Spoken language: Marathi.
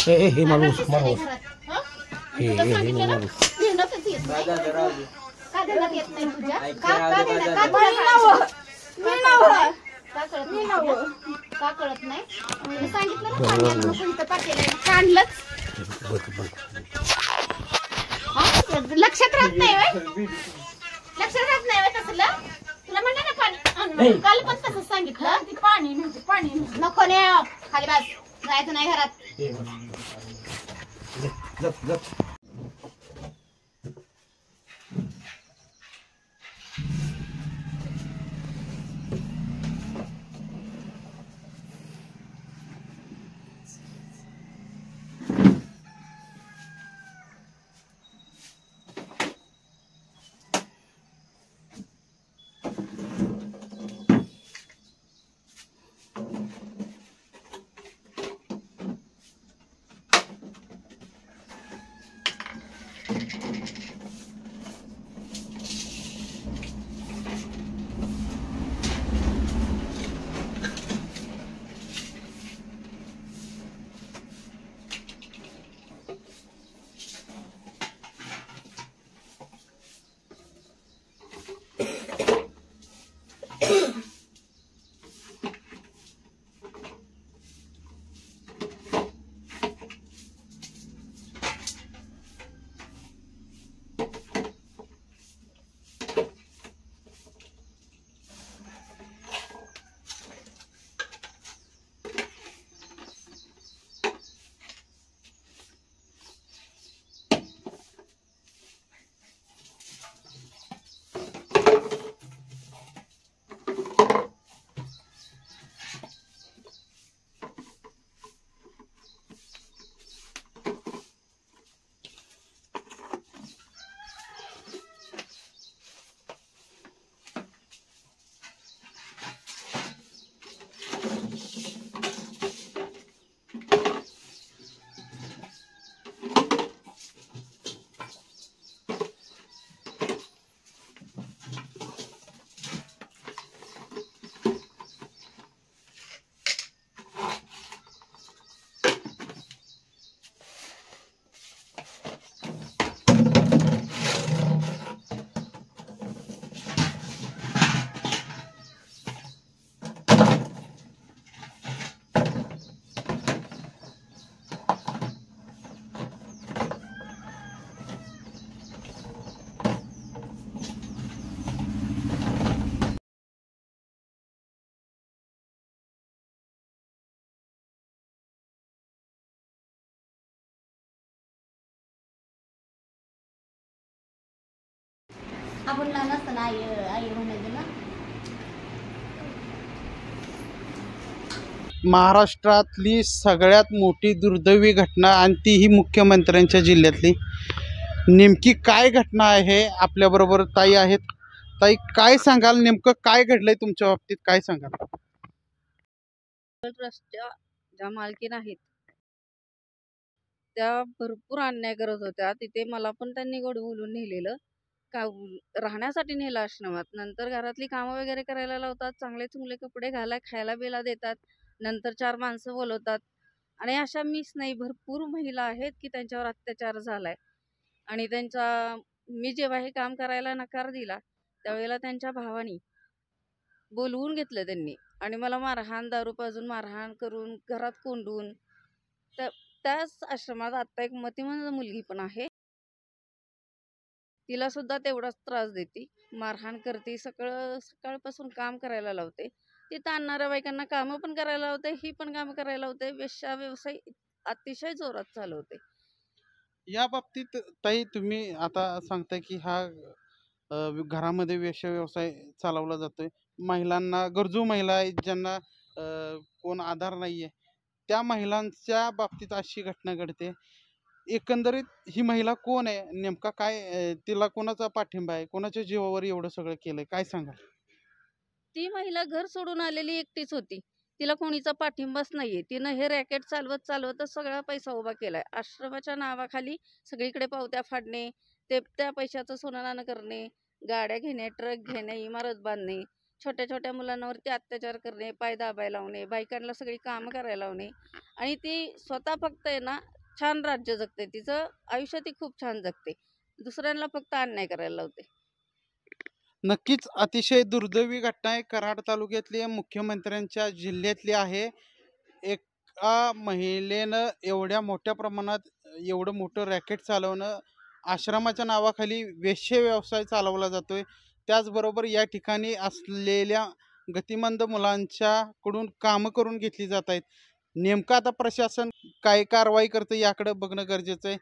हे माणूस हे माणूस का देण्यात येत नाही तुझ्या? का कळत नाही? मी सांगितलं ना काढलंच. लक्षात राहत नाही लक्षात राहत नाही तसलं. तुला म्हणलं ना पाणी काल पण तसंच सांगितलं. पाणी नको ने खाली बस, जायचं नाही घरात. आपण लहान असताना आई म्हणायची ना. महाराष्ट्रातली सगळ्यात मोठी दुर्दैवी घटना आणि तीही मुख्यमंत्र्यांच्या जिल्ह्यातली, नेमकी काय घटना आहे? आपल्याबरोबर ताई आहेत. ताई, काय सांगाल? नेमकं काय घडलंय तुमच्या बाबतीत? काय सांगाल? रस्त्या ज्या मालकीन आहेत त्या भरपूर अन्याय करत होत्या. तिथे मला पण त्यांनी गोड बोलून नेलेलं, का राहण्यासाठी नेलं आश्रमात. नंतर घरातली कामं वगैरे करायला लावतात, चांगले चुंगले कपडे घाला, खायला बिला देतात, नंतर 4 माणसं बोलवतात. आणि अशा मीच नाही, भरपूर महिला आहेत की त्यांच्यावर अत्याचार झालाय. आणि मी जेव्हा हे काम करायला नकार दिला त्यावेळेला त्यांच्या भावानी बोलवून घेतलं त्यांनी आणि मला मारहाण, दारू पाजून मारहाण करून घरात कोंडून. त्याच आश्रमात आता एक मतिमंद मुलगी पण आहे, तिला सुद्धा तेवढाच त्रास देते, मारहाण करते, सकाळपासून काम करायला लावते. तिथं आणणाऱ्या बायकांना कामं पण करायला लावते, ही पण कामं करायला लावते. वेश्या व्यवसाय अतिशय जोरात चालवते. या बाबतीत ताई, तुम्ही आता सांगताय की हा घरामध्ये वेश्या व्यवसाय चालवला जातोय. महिलांना, गरजू महिला आहेत ज्यांना कोण आधार नाहीये, त्या महिलांच्या बाबतीत अशी घटना घडते. एकंदरीत ही महिला कोण आहे? नेमका काय तिला कोणाचा पाठिंबा आहे? कोणाच्या जीवावर एवढं सगळं केलंय? काय सांगाल? ती महिला घर सोडून आलेली एकटीच होती. तिला कोणीचा पाठिंबाच नाहीये. तिनं हे रॅकेट चालवतच सगळा पैसा उभा केलाय. आश्रमाच्या नावाखाली सगळीकडे पावत्या फाडणे, त्या पैशाचं सोनं नाणं करणे, गाड्या घेणे, ट्रक घेणे, इमारत बांधणे, छोट्या छोट्या मुलांवरती अत्याचार करणे, पाय दाबायला लावणे, बायकांना सगळी कामं करायला लावणे आणि ती स्वतः फक्त आहे ना छान राज्य जगते, तिचं आयुष्य ती खूप छान जगते, दुसऱ्यांना फक्त अन्याय करायला लावते. नक्कीच अतिशय दुर्दैवी घटना आहे, कराड तालुक्यातली मुख्यमंत्र्यांच्या जिल्ह्यातली आहे. एका महिलेनं एवढ्या मोठ्या प्रमाणात एवढं मोठं रॅकेट चालवणं, आश्रमाच्या नावाखाली वेश्या व्यवसाय चालवला जातोय. त्याचबरोबर या ठिकाणी असलेल्या गतिमंद मुलांच्याकडून कामं करून घेतली जात आहेत. नेमकं आता प्रशासन काय कारवाई करतं याकडे बघणं गरजेचं आहे.